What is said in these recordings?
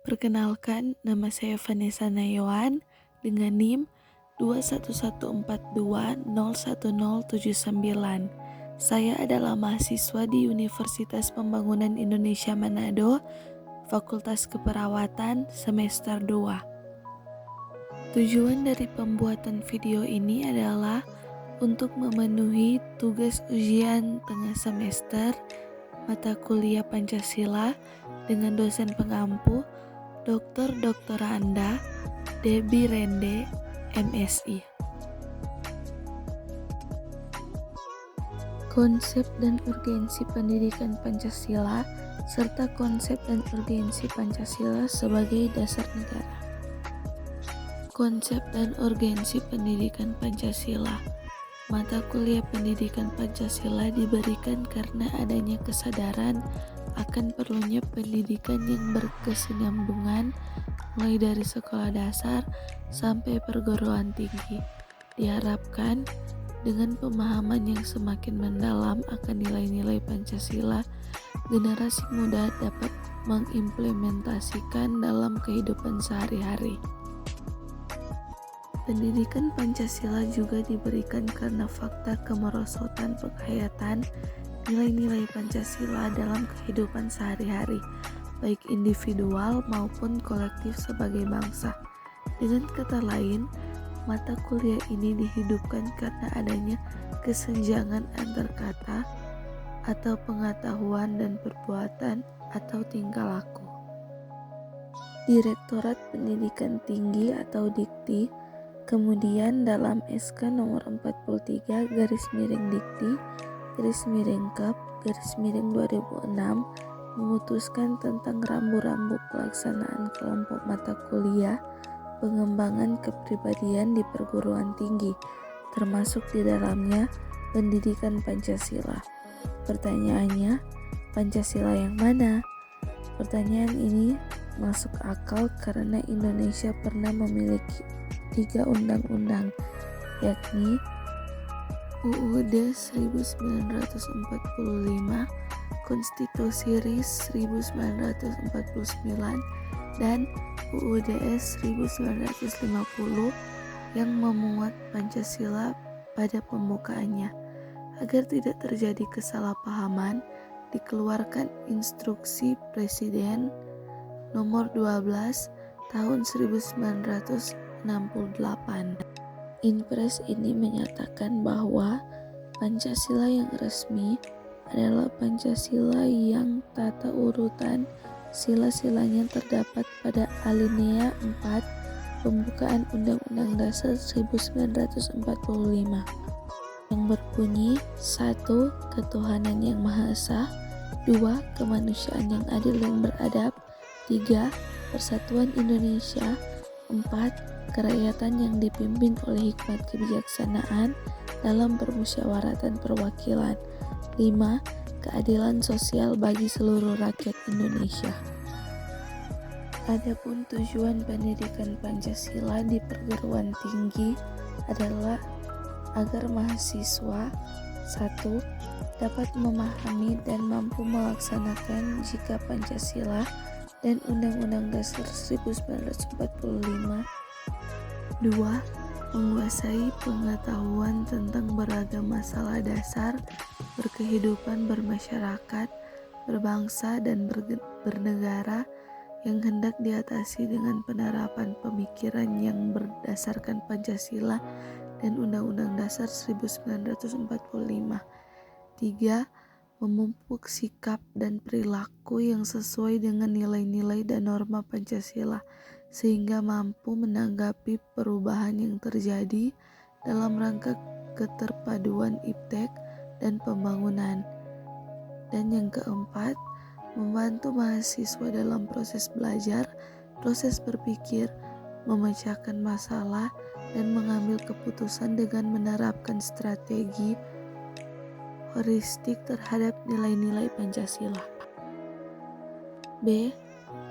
Perkenalkan, nama saya Vanessa Nayawan dengan NIM 21142010079. Saya adalah mahasiswa di Universitas Pembangunan Indonesia Manado, Fakultas Keperawatan semester 2. Tujuan dari pembuatan video ini adalah untuk memenuhi tugas ujian tengah semester mata kuliah Pancasila dengan dosen pengampu Dr. Anda Debbie Rende, MSI. Konsep dan urgensi pendidikan Pancasila serta konsep dan urgensi Pancasila sebagai dasar negara. Konsep dan urgensi pendidikan Pancasila. Mata kuliah pendidikan Pancasila diberikan karena adanya kesadaran akan perlunya pendidikan yang berkesinambungan mulai dari sekolah dasar sampai perguruan tinggi. Diharapkan dengan pemahaman yang semakin mendalam akan nilai-nilai Pancasila, generasi muda dapat mengimplementasikan dalam kehidupan sehari-hari. Pendidikan Pancasila juga diberikan karena fakta kemerosotan penghayatan nilai-nilai Pancasila dalam kehidupan sehari-hari, baik individual maupun kolektif sebagai bangsa. Dengan kata lain, mata kuliah ini dihidupkan karena adanya kesenjangan antar kata atau pengetahuan dan perbuatan atau tingkah laku. Direktorat Pendidikan Tinggi atau Dikti kemudian dalam SK nomor 43-Dikti/Kep/2006 memutuskan tentang rambu-rambu pelaksanaan kelompok mata kuliah pengembangan kepribadian di perguruan tinggi, termasuk di dalamnya pendidikan Pancasila. Pertanyaannya, Pancasila yang mana? Pertanyaan ini masuk akal karena Indonesia pernah memiliki 3 undang-undang, yakni UUD 1945, Konstitusi RIS 1949, dan UUDS 1950 yang memuat Pancasila pada pembukaannya. Agar tidak terjadi kesalahpahaman, dikeluarkan Instruksi Presiden nomor 12 tahun 1968. Inpres ini menyatakan bahwa Pancasila yang resmi adalah Pancasila yang tata urutan sila-silanya terdapat pada alinea 4 pembukaan Undang-Undang Dasar 1945 yang berbunyi 1. Ketuhanan yang Maha Esa, 2. Kemanusiaan yang adil dan beradab, 3. Persatuan Indonesia, 4. Kerakyatan yang dipimpin oleh hikmat kebijaksanaan dalam permusyawaratan perwakilan, 5. Keadilan sosial bagi seluruh rakyat Indonesia. Adapun tujuan pendidikan Pancasila di perguruan tinggi adalah agar mahasiswa 1. Dapat memahami dan mampu melaksanakan jika Pancasila dan Undang-Undang Dasar 1945. 2. Menguasai pengetahuan tentang beragam masalah dasar berkehidupan bermasyarakat, berbangsa, dan bernegara yang hendak diatasi dengan penerapan pemikiran yang berdasarkan Pancasila dan Undang-Undang Dasar 1945. 3. Memupuk sikap dan perilaku yang sesuai dengan nilai-nilai dan norma Pancasila sehingga mampu menanggapi perubahan yang terjadi dalam rangka keterpaduan iptek dan pembangunan. Dan yang keempat, membantu mahasiswa dalam proses belajar, proses berpikir, memecahkan masalah, dan mengambil keputusan dengan menerapkan strategi holistik terhadap nilai-nilai Pancasila. B.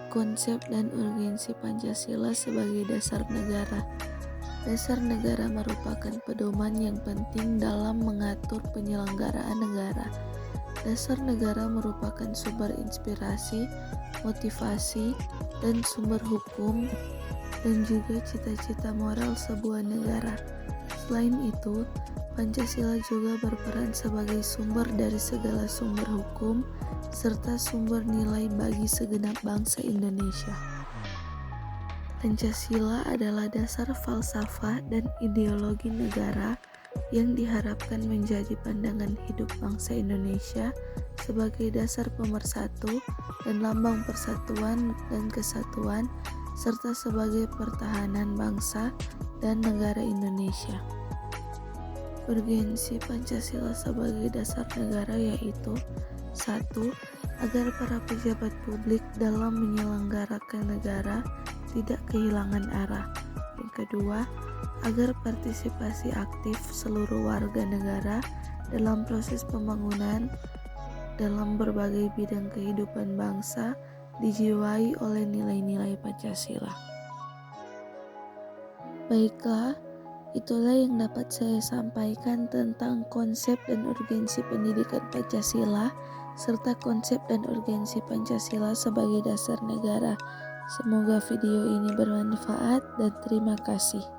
Konsep dan urgensi Pancasila sebagai dasar negara. Dasar negara merupakan pedoman yang penting dalam mengatur penyelenggaraan negara. Dasar negara merupakan sumber inspirasi, motivasi, dan sumber hukum, dan juga cita-cita moral sebuah negara. Selain itu, Pancasila juga berperan sebagai sumber dari segala sumber hukum serta sumber nilai bagi segenap bangsa Indonesia. Pancasila adalah dasar falsafah dan ideologi negara yang diharapkan menjadi pandangan hidup bangsa Indonesia sebagai dasar pemersatu dan lambang persatuan dan kesatuan, serta sebagai pertahanan bangsa dan negara Indonesia. Urgensi Pancasila sebagai dasar negara yaitu: 1. Agar para pejabat publik dalam menyelenggarakan negara tidak kehilangan arah. Yang kedua, agar partisipasi aktif seluruh warga negara dalam proses pembangunan dalam berbagai bidang kehidupan bangsa dijiwai oleh nilai-nilai Pancasila. Baiklah, itulah yang dapat saya sampaikan tentang konsep dan urgensi pendidikan Pancasila serta konsep dan urgensi Pancasila sebagai dasar negara. Semoga video ini bermanfaat dan terima kasih.